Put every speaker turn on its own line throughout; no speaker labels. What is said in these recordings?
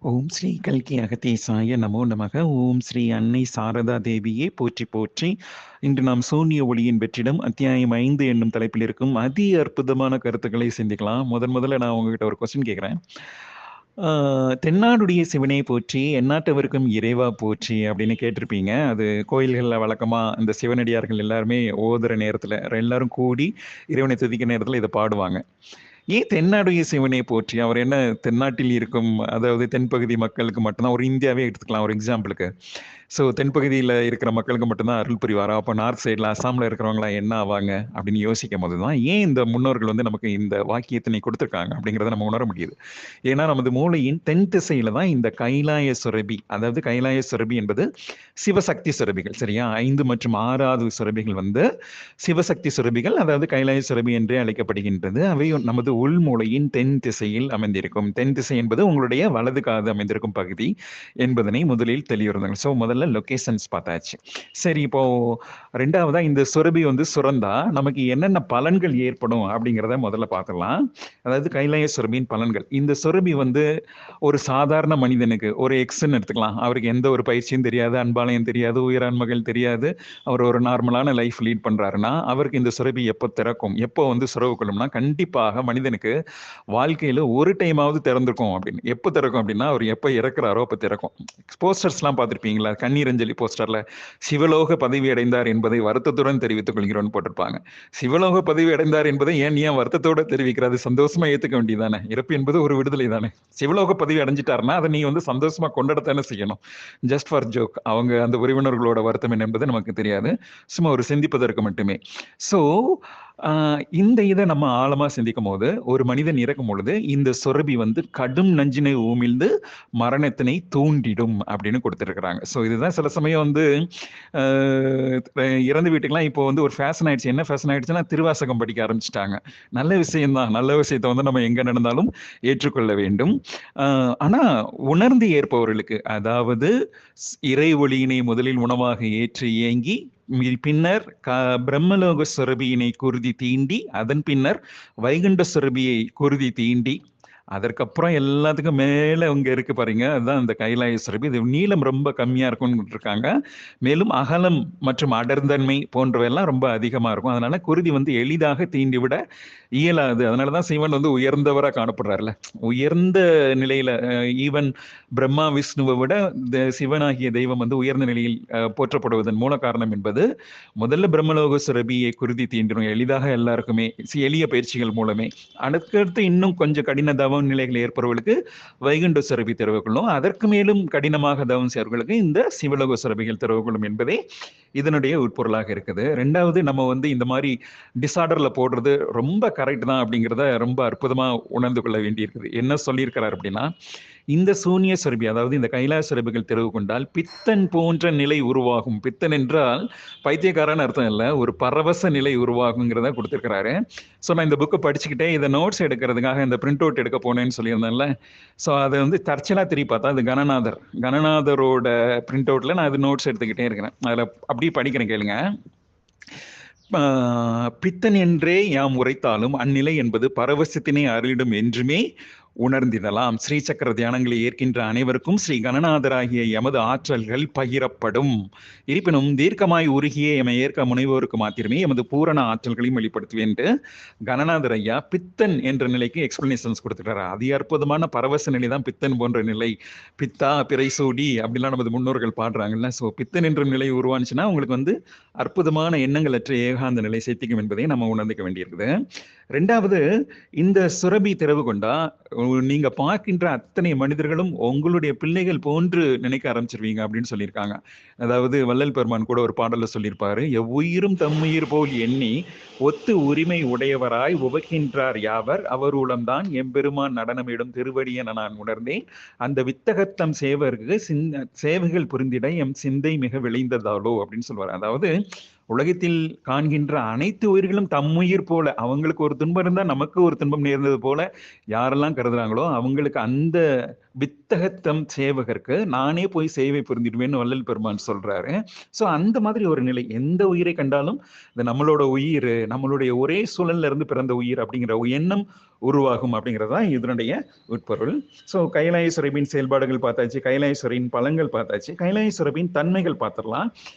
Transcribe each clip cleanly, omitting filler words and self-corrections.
ஓம் ஸ்ரீ கல்கி அகத்தீசாய நமோ நமக. ஓம் ஸ்ரீ அன்னை சாரதா தேவியே போற்றி போற்றி. இன்று நாம் சூன்ய ஒளியின் வெற்றிடம் அத்தியாயம் 5 என்னும் தலைப்பில் இருக்கும் அதி அற்புதமான கருத்துக்களை சிந்திக்கலாம். முதல்ல நான் உங்ககிட்ட ஒரு கொஸ்டின் கேட்குறேன். தென்னாடுடைய சிவனை போற்றி எந்நாட்டவருக்கும் இறைவா போற்றி அப்படின்னு கேட்டிருப்பீங்க. அது கோயில்களில் வழக்கமாக இந்த சிவனடியார்கள் எல்லாருமே ஓதுற நேரத்தில் எல்லாரும் கூடி இறைவனை துதிக்கிற நேரத்தில் இதை பாடுவாங்க. ஏன் தென்னாடுடைய சிவனை போற்றி? அவர் என்ன தென்னாட்டில் இருக்கும், அதாவது தென்பகுதி மக்களுக்கு மட்டும்தான், ஒரு இந்தியாவே எடுத்துக்கலாம் ஒரு எக்ஸாம்பிளுக்கு. ஸோ தென்பகுதியில் இருக்கிற மக்களுக்கு மட்டும்தான் அருள் புரிவாரா? அப்போ நார்த் சைடில் அசாமில் இருக்கிறவங்களாம் என்ன ஆவாங்க அப்படின்னு யோசிக்கும் போது தான் ஏன் இந்த முன்னோர்கள் வந்து நமக்கு இந்த வாக்கியத்தினை கொடுத்துருக்காங்க அப்படிங்கிறத நம்ம உணர முடியுது. ஏன்னா நமது மூளையின் தென் திசையில தான் இந்த கைலாய சுரபி, அதாவது கைலாய சுரபி என்பது சிவசக்தி சுரபிகள், சரியா? 5 மற்றும் 6வது சுரபிகள் வந்து சிவசக்தி சுரபிகள், அதாவது கைலாய சுரபி என்றே அழைக்கப்படுகின்றது. அவை நமது உள்மூளையின் தென் திசையில் அமைந்திருக்கும். தென் திசை என்பது உங்களுடைய வலது காது அமைந்திருக்கும் பகுதி என்பதனை முதலில் தெளிவுறுத்துங்க. ஸோ முதல்ல லொகேஷன்ஸ் பார்த்தாச்சு. சரி, இப்போ ரெண்டாவதா இந்த சுரபி வந்து சுரந்தா நமக்கு என்னென்ன பலன்கள் ஏற்படும் அப்படிங்கிறத முதல்ல பார்த்துடலாம். அதாவது கைலாய சுரபியின் பலன்கள். இந்த சுரபி வந்து ஒரு சாதாரண மனிதனுக்கு, ஒரு எக்ஸ்ன்னு எடுத்துக்கலாம், அவருக்கு எந்த ஒரு பயிற்சியும் தெரியாது, அன்பாலயம் தெரியாது, உயிரான்மகள் தெரியாது, அவர் ஒரு நார்மலான லைஃப் லீட் பண்றாருன்னா அவருக்கு இந்த சுரபி எப்போ திறக்கும், எப்போ வந்து சுரவு கொள்ளும்னா கண்டிப்பாக மனிதனுக்கு வாழ்க்கையில ஒரு டைமாவது திறந்திருக்கும். அப்படின்னு எப்போ திறக்கும் அப்படின்னா அவர் எப்போ இறக்குறாரோ அப்போ திறக்கும். போஸ்டர்ஸ்லாம் பார்த்துருப்பீங்களா? கண்ணீர் அஞ்சலி போஸ்டர்ல சிவலோக பதவி அடைந்தார் என்பதை வருத்தத்துடன் தெரிவித்துக் கொள்கிறோன்னு போட்டிருப்பாங்க. சிவலோக பதவி அடைந்தார் என்பதை ஏன் வருத்தத்தோட தெரிவிக்கிறது? சந்தோஷமா ஏத்துக்க வேண்டியதானே? இறப்பு என்பது ஒரு விடுதலை தானே. சிவலோக பதவி அடைஞ்சிட்டாருன்னா அதை நீ வந்து சந்தோஷமா கொண்டாடத்தானே செய்யணும். Just for joke. அவங்க அந்த உறவினர்களோட வருத்தம் என்ன என்பது நமக்கு தெரியாது, சும்மா ஒரு சிந்திப்பதற்கு மட்டுமே. ஸோ இந்த இதை நம்ம ஆழமா சிந்திக்கும் போது ஒரு மனிதன் இறக்கும் பொழுது இந்த சுரபி வந்து கடும் நஞ்சினை ஊமிழ்ந்து மரணத்தினை தூண்டிடும் அப்படின்னு கொடுத்துருக்குறாங்க. ஸோ இதுதான் சில சமயம் வந்து இறந்து வீட்டுக்கெல்லாம் இப்போ வந்து ஒரு ஃபேஷன் ஆயிடுச்சு. என்ன ஃபேஷன் ஆயிடுச்சுன்னா திருவாசகம் படிக்க ஆரம்பிச்சிட்டாங்க. நல்ல விஷயம்தான். நல்ல விஷயத்தை வந்து நம்ம எங்க நடந்தாலும் ஏற்றுக்கொள்ள வேண்டும். ஆனா உணர்ந்து ஏற்பவர்களுக்கு, அதாவது இறை ஒளியினை முதலில் உணவாக ஏற்று இயங்கி பின்னர் பிரம்மலோக சுரபியினை குருதி தீண்டி, அதன் பின்னர் வைகுண்ட சுரபியை குருதி தீண்டி, அதற்கப்புறம் எல்லாத்துக்கும் மேல இங்க இருக்கு பாருங்க, அதுதான் இந்த கைலாய சுரபி. இது நீளம் ரொம்ப கம்மியா இருக்கும்னு இருக்காங்க. மேலும் அகலம் மற்றும் அடர்ந்தன்மை போன்றவையெல்லாம் ரொம்ப அதிகமா இருக்கும். அதனால குருதி வந்து எளிதாக தீண்டி விட இயலாது. அதனாலதான் சிவன் வந்து உயர்ந்தவரா காணப்படுறாருல. உயர்ந்த நிலையில ஈவன் பிரம்மா விஷ்ணுவை விட சிவனாகிய தெய்வம் வந்து உயர்ந்த நிலையில் போற்றப்படுவதன் மூல காரணம் என்பது முதல்ல பிரம்மலோக சுரபியை குருதி தீண்டிடும் எளிதாக எல்லாருக்குமே, எளிய பயிற்சிகள் மூலமே. அடுத்தடுத்து இன்னும் கொஞ்சம் கடின தவ நிலைகள் ஏற்பவர்களுக்கு வைகுண்ட சுரபி திறவு கொள்ளும். அதற்கு மேலும் கடினமாக தவம் செய்வர்களுக்கு இந்த சிவலோக சுரபிகள் திறவு கொள்ளும் என்பதே இதனுடைய உட்பொருளாக இருக்குது. ரெண்டாவது, நம்ம வந்து இந்த மாதிரி டிசார்டர்ல போடுறது ரொம்ப கரெக்ட் தான் அப்படிங்கிறத ரொம்ப அற்புதமா உணர்ந்து கொள்ள வேண்டியிருக்குது. என்ன சொல்லியிருக்கிறார் அப்படின்னா, இந்த சூன்ய சுரபி, அதாவது இந்த கைலாய சுரபிகள் திறவு கொண்டால் பித்தன் போன்ற நிலை உருவாகும். பித்தன் என்றால் பைத்தியக்காரன் அர்த்தம் இல்லை, ஒரு பரவச நிலை உருவாகுங்கிறத கொடுத்திருக்கிறாரு. ஸோ நான் இந்த புக்கை படிச்சுக்கிட்டே இதை நோட்ஸ் எடுக்கிறதுக்காக இந்த பிரிண்ட் அவுட் எடுக்க போனேன்னு சொல்லியிருந்தேன்ல. ஸோ அதை வந்து தற்செயலாக திரும்பி பார்த்தா அது கணநாதரோட பிரிண்ட் அவுட்ல நான் அது நோட்ஸ் எடுத்துக்கிட்டே இருக்கிறேன். அதில் அப்படியே படிக்கிறேன், கேளுங்க. பித்தன் என்றே யாம் உரைத்தாலும் அந்நிலை என்பது பரவசத்தினை அருளிடும் என்றுமே உணர்ந்திடலாம். ஸ்ரீசக்கர தியானங்களை ஏற்கின்ற அனைவருக்கும் ஸ்ரீ கணநாதராகிய எமது ஆற்றல்கள் பகிரப்படும். இருப்பினும் தீர்க்கமாய் உருகிய எமை ஏற்க முனைவோருக்கு மாத்திரமே எமது பூரண ஆற்றல்களையும் வெளிப்படுத்துவேன் என்று கணநாதர் ஐயா பித்தன் என்ற நிலைக்கு எக்ஸ்பிளனேஷன்ஸ் கொடுத்துட்டாரு. அதி அற்புதமான பரவச நிலை தான் பித்தன் போன்ற நிலை. பித்தா பிறைசூடி அப்படிலாம் நமது முன்னோர்கள் பாடுறாங்கல்ல. ஸோ பித்தன் என்ற நிலை உருவானுச்சுன்னா உங்களுக்கு வந்து அற்புதமான எண்ணங்களற்ற ஏகாந்த நிலை சேர்த்திக்கும் என்பதை நம்ம உணர்ந்துக்க வேண்டியிருக்குது. ரெண்டாவது, இந்த சுரபி திறவு கொண்டா நீங்க பார்க்கின்ற அத்தனை மனிதர்களும் உங்களுடைய பிள்ளைகள் போன்று நினைக்க ஆரம்பிச்சிருவீங்க அப்படின்னு சொல்லியிருக்காங்க. அதாவது வள்ளல் பெருமான் கூட ஒரு பாடல்ல சொல்லியிருப்பாரு, எவ்வுயிரும் தம்முயிர் போல் எண்ணி ஒத்து உரிமை உடையவராய் உபகின்றார் யாவர் அவர் உளம்தான் எம்பெருமான் நடனமிடும் திருவடியென நான் உணர்ந்தேன். அந்த வித்தகத்தம் சேவருக்கு சேவைகள் புரிந்திட எம் சிந்தை மிக விளைந்ததாலோ அப்படின்னு சொல்லுவார். அதாவது உலகத்தில் காண்கின்ற அனைத்து உயிர்களும் தம்முயிர் போல, அவங்களுக்கு ஒரு துன்பம் இருந்தா நமக்கு ஒரு துன்பம் நேர்ந்தது போல யாரெல்லாம் கருதுறாங்களோ அவங்களுக்கு அந்த வித்தகத்தம் சேவகருக்கு நானே போய் சேவை புரிந்திடுவேன்னு வள்ளல் பெருமான் சொல்றாரு. ஸோ அந்த மாதிரி ஒரு நிலை, எந்த உயிரை கண்டாலும் இந்த நம்மளோட உயிர், நம்மளுடைய ஒரே சூழல்ல இருந்து பிறந்த உயிர் அப்படிங்கிற எண்ணம் உருவாகும் அப்படிங்கிறது தான் இதனுடைய உட்பொருள். ஸோ கைலாயேஸ்வரபின் செயல்பாடுகள் பார்த்தாச்சு, கைலாயேஸ்வரின் பலங்கள் பார்த்தாச்சு, கைலாயேஸ்வரபின் தன்மைகள் பார்த்துடலாம்.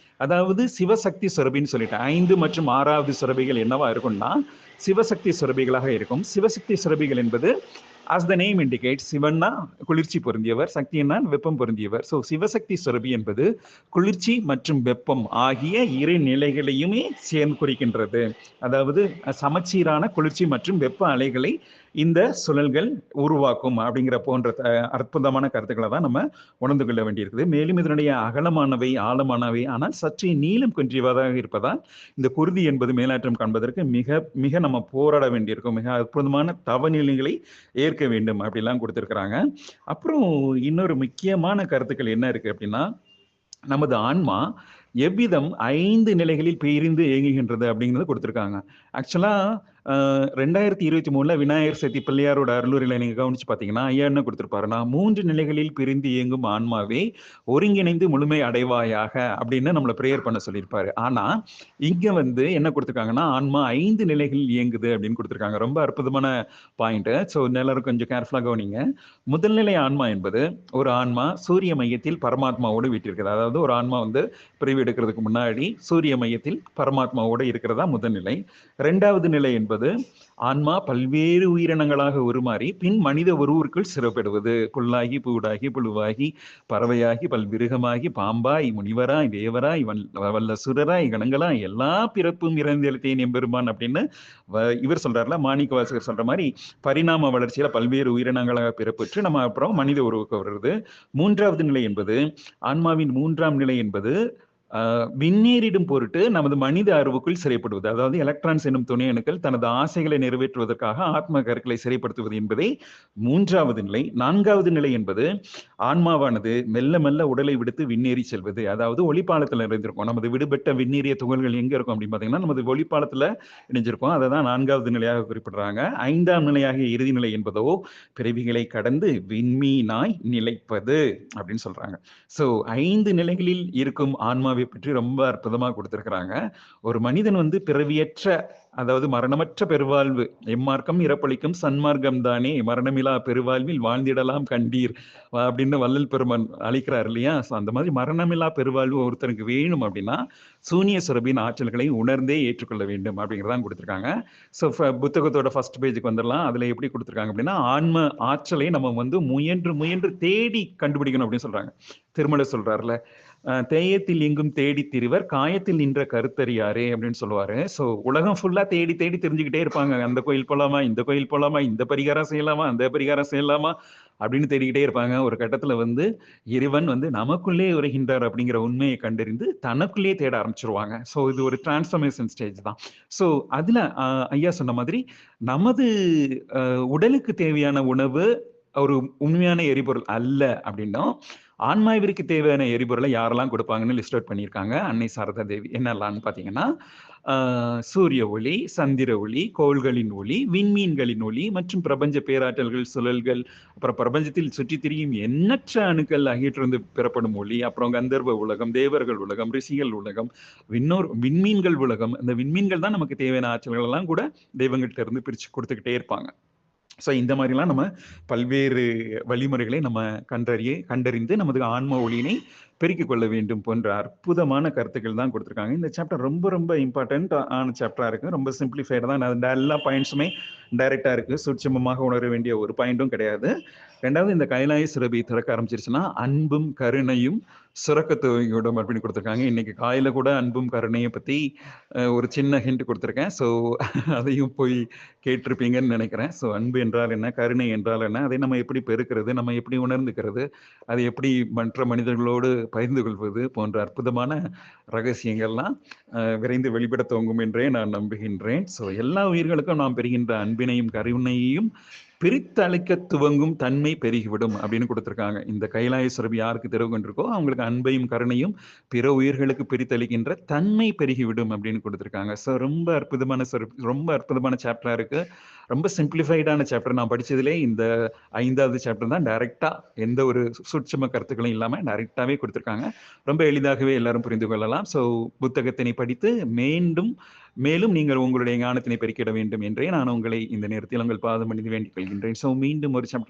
அதாவது சிவசக்தி சுரபின்னு சொல்லிட்டு 5 மற்றும் 6வது சுரபிகள் என்னவா இருக்கும்னா சிவசக்தி சுரபிகளாக இருக்கும். சிவசக்தி சுரபிகள் என்பது as the name indicates, சிவன்னா குளிர்ச்சி பொருந்தியவர், சக்தின்னா வெப்பம் பொருந்தியவர். ஸோ சிவசக்தி சுரபி என்பது குளிர்ச்சி மற்றும் வெப்பம் ஆகிய இரு நிலைகளையுமே சேர்ந்து குறிக்கின்றது. அதாவது சமச்சீரான குளிர்ச்சி மற்றும் வெப்ப அலைகளை இந்த சுழல்கள் உருவாக்கும் அப்படிங்கிற போன்ற அற்புதமான கருத்துக்களை தான் நம்ம உணர்ந்து கொள்ள வேண்டியிருக்குது. மேலும் இதனுடைய அகலமானவை, ஆழமானவை, ஆனால் சற்றே நீளம் குன்றியதாக இருப்பதால் இந்த குருதி என்பது மேலாற்றம் காண்பதற்கு மிக மிக நம்ம போராட வேண்டியிருக்கும். மிக அற்புதமான தவநிலைகளை ஏற்க வேண்டும் அப்படிலாம் கொடுத்திருக்கிறாங்க. அப்புறம் இன்னொரு முக்கியமான கருத்துக்கள் என்ன இருக்கு அப்படின்னா, நமது ஆன்மா எவ்விதம் 5 நிலைகளில் பிரிந்து இயங்குகின்றது அப்படிங்கிறத கொடுத்திருக்காங்க. ஆக்சுவலா 2023 விநாயகர் சதுர்த்தி பிள்ளையாரோட அருளுரையில நீங்க கவனிச்சு பாத்தீங்கன்னா ஐயா என்ன கொடுத்திருப்பாருன்னா, 3 நிலைகளில் பிரிந்து இயங்கும் ஆன்மாவே ஒருங்கிணைந்து முழுமை அடைவாயாக அப்படின்னு நம்மளை பிரேயர் பண்ண சொல்லியிருப்பாரு. ஆனா இங்க என்ன கொடுத்திருக்காங்கன்னா, ஆன்மா 5 நிலைகளில் இயங்குது அப்படின்னு கொடுத்திருக்காங்க. ரொம்ப அற்புதமான பாயிண்ட். ஸோ எல்லாரும் கொஞ்சம் கேர்ஃபுல்லா கவனிங்க. முதல் நிலை ஆன்மா என்பது ஒரு ஆன்மா சூரிய மையத்தில் பரமாத்மாவோடு வீட்டிருக்குது. அதாவது ஒரு ஆன்மா பிரிவு எடுக்கிறதுக்கு முன்னாடி சூரிய மையத்தில் பரமாத்மாவோடு இருக்கிறதா முதல் நிலை. 2வது நிலை என்பது ஆன்மா பல்வேறு உயிரினங்களாக உருமாறி பின் மனித உருவிற்குள் சிறப்பிடுவது. புல்லாகி பூடாகி புழுவாகி பறவையாகி பல்விருகமாகி பாம்பாய் முனிவராய் தேவராய் வல்ல சுரராய் கணங்களாய் எல்லா பிறப்பும் இறந்தெழுத்தேன் எம்பெருமான் அப்படின்னு இவர் சொல்றாருல, மாணிக்க வாசகர் சொல்ற மாதிரி பரிணாம வளர்ச்சியில பல்வேறு உயிரினங்களாக பிறப்புற்று நம்ம அப்புறம் மனித உருவுக்கு வருது. 3வது நிலை என்பது ஆன்மாவின் 3ஆம் நிலை என்பது விண்ணேறிடும் பொருட்டு நமது மனித அறிவுக்குள் சிறைப்படுவது. அதாவது எலக்ட்ரான்ஸ் என்னும் துணை அணுக்கள் தனது ஆசைகளை நிறைவேற்றுவதற்காக ஆத்ம கருக்களை சிறைப்படுத்துவது என்பதை 3வது நிலை. 4வது நிலை என்பது ஆன்மாவானது மெல்ல மெல்ல உடலை விடுத்து விண்ணேறி செல்வது. அதாவது ஒளிப்பாலத்தில் இருந்திருக்கும். நமது விடுபட்ட விண்ணேறிய துகள்கள் எங்க இருக்கும் அப்படின்னு பாத்தீங்கன்னா நமது ஒளிப்பாலத்துல இணைஞ்சிருக்கும். அதை தான் 4வது நிலையாக குறிப்பிடுறாங்க. 5ஆம் நிலையாக இறுதி நிலை என்பதோ பிறவிகளை கடந்து விண்மீனாய் நிலைப்பது அப்படின்னு சொல்றாங்க. சோ 5 நிலைகளில் இருக்கும் ஆன்மாவை பற்றி ரொம்ப அற்புதமா கொடுத்திருக்கிறாங்க. ஒரு மனிதன் பிறவியற்ற, அதாவது மரணமற்ற பெருவாழ்வு, எம்மார்க்கம் இறப்பளிக்கும் சன்மார்க்கம் தானே மரணமிலா பெருவாழ்வில் வாழ்ந்திடலாம் கண்டீர் அப்படின்னு வள்ளல் பெருமான் அளிக்கிறார் இல்லையா. அந்த மாதிரி மரணமில்லா பெருவாழ்வு ஒருத்தருக்கு வேணும் அப்படின்னா சூனிய சுரபின் ஆற்றல்களை உணர்ந்தே ஏற்றுக்கொள்ள வேண்டும் அப்படிங்கிறதான் கொடுத்திருக்காங்க. ஸோ புத்தகத்தோட ஃபர்ஸ்ட் பேஜுக்கு வந்துடலாம். அதுல எப்படி கொடுத்திருக்காங்க அப்படின்னா, ஆன்ம ஆற்றலை நம்ம முயன்று முயன்று தேடி கண்டுபிடிக்கணும் அப்படின்னு சொல்றாங்க. திருமலை சொல்றாருல, தேயத்தில் எங்கும் தேடி திரிவர் காயத்தில் நின்ற கருத்தறியாரே அப்படின்னு சொல்லுவாரு. ஸோ உலகம் ஃபுல்லா தேடி தேடி தெரிஞ்சுக்கிட்டே இருப்பாங்க. அந்த கோயில் போலாமா, இந்த கோயில் போலாமா, இந்த பரிகாரம் செய்யலாமா, அந்த பரிகாரம் செய்யலாமா அப்படின்னு தேடிக்கிட்டே இருப்பாங்க. ஒரு கட்டத்துல இறைவன் நமக்குள்ளே உரைகின்றார் அப்படிங்கிற உண்மையை கண்டறிந்து தனக்குள்ளே தேட ஆரம்பிச்சிருவாங்க. ஸோ இது ஒரு டிரான்ஸ்ஃபர்மேஷன் ஸ்டேஜ் தான். ஸோ அதுல ஐயா சொன்ன மாதிரி நமது உடலுக்கு தேவையான உணவு ஒரு உண்மையான எரிபொருள் அல்ல அப்படின்னும், ஆன்மாவிற்கு தேவையான எரிபொருளை யாரெல்லாம் கொடுப்பாங்கன்னு லிஸ்ட் அவுட் பண்ணியிருக்காங்க அன்னை சாரதா தேவி. என்னெல்லாம்னு பார்த்தீங்கன்னா, சூரிய ஒளி, சந்திர ஒளி, கோள்களின் ஒளி, விண்மீன்களின் ஒளி மற்றும் பிரபஞ்ச பேராற்றல்கள், சுழல்கள், அப்புறம் பிரபஞ்சத்தில் சுற்றி திரியும் எண்ணற்ற அணுக்கள் ஆகியிலிருந்து பெறப்படும் ஒளி, அப்புறம் கந்தர்வ உலகம், தேவர்கள் உலகம், ரிஷிகள் உலகம், விண்மீன்கள் உலகம். இந்த விண்மீன்கள் தான் நமக்கு தேவையான ஆற்றல்கள் எல்லாம் கூட தெய்வங்கள்ட்ட இருந்து பிரிச்சு கொடுத்துக்கிட்டே இருப்பாங்க. ஸோ இந்த மாதிரிலாம் நம்ம பல்வேறு வழிமுறைகளை நம்ம கண்டறிந்து நமது ஆன்ம ஒளியினை பெருக்கிக் கொள்ள வேண்டும் போன்ற அற்புதமான கருத்துக்கள் தான் கொடுத்துருக்காங்க. இந்த சாப்டர் ரொம்ப ரொம்ப இம்பார்ட்டன்ட் ஆன சாப்டரா இருக்கு. ரொம்ப சிம்பிளிஃபைடு தான். எல்லா பாயிண்ட்ஸுமே டைரக்டா இருக்கு. சூட்சமமாக உணர வேண்டிய ஒரு பாயிண்ட்டும் கிடையாது. 2வது, இந்த கைலாய சுரபி திறக்க ஆரம்பிச்சிருச்சுன்னா அன்பும் கருணையும் சுரக்க துவங்கிவிடும் அப்படின்னு கொடுத்துருக்காங்க. இன்னைக்கு காயில கூட அன்பும் கருணையை பத்தி ஒரு சின்ன ஹிண்ட் கொடுத்துருக்கேன். ஸோ அதையும் போய் கேட்டிருப்பீங்கன்னு நினைக்கிறேன். ஸோ அன்பு என்றால் என்ன, கருணை என்றால் என்ன, அதை நம்ம எப்படி பெருக்கிறது, நம்ம எப்படி உணர்ந்துக்கிறது, அதை எப்படி மற்ற மனிதர்களோடு பகிர்ந்து கொள்வது போன்ற அற்புதமான ரகசியங்கள்லாம் விரைந்து வெளிப்பட துவங்கும் என்றே நான் நம்புகின்றேன். ஸோ எல்லா உயிர்களுக்கும் நாம் பெறுகின்ற அன்பினையும் கருணையையும் பிரித்தளிக்க துவங்கும் தன்மை பெருகிவிடும் அப்படின்னு கொடுத்திருக்காங்க. இந்த கைலாய சுரபி யாருக்கு திறவு கொண்டிருக்கோ அவங்களுக்கு அன்பையும் கருணையும் பிற உயிர்களுக்கு பிரித்தளிக்கின்ற தன்மை பெருகிவிடும் அப்படின்னு கொடுத்திருக்காங்க. ஸோ ரொம்ப அற்புதமான ரொம்ப அற்புதமான சாப்டரா இருக்கு. ரொம்ப சிம்பிளிஃபைடான சாப்டர். நான் படிச்சதிலே இந்த 5வது சாப்டர் தான் டைரக்டா எந்த ஒரு சூட்சும கருத்துக்களும் இல்லாம டைரக்டாவே கொடுத்திருக்காங்க. ரொம்ப எளிதாகவே எல்லாரும் புரிந்து கொள்ளலாம். ஸோ புத்தகத்தினை படித்து மேலும் நீங்கள் உங்களுடைய ஞானத்தினை பெருக்கிட வேண்டும் என்றே நான் உங்களை இந்த நேரத்தில் உங்கள் பாதம் பணிந்து வேண்டிக் கொள்கின்றேன். ஸோ மீண்டும் ஒரு சாப்டர்ல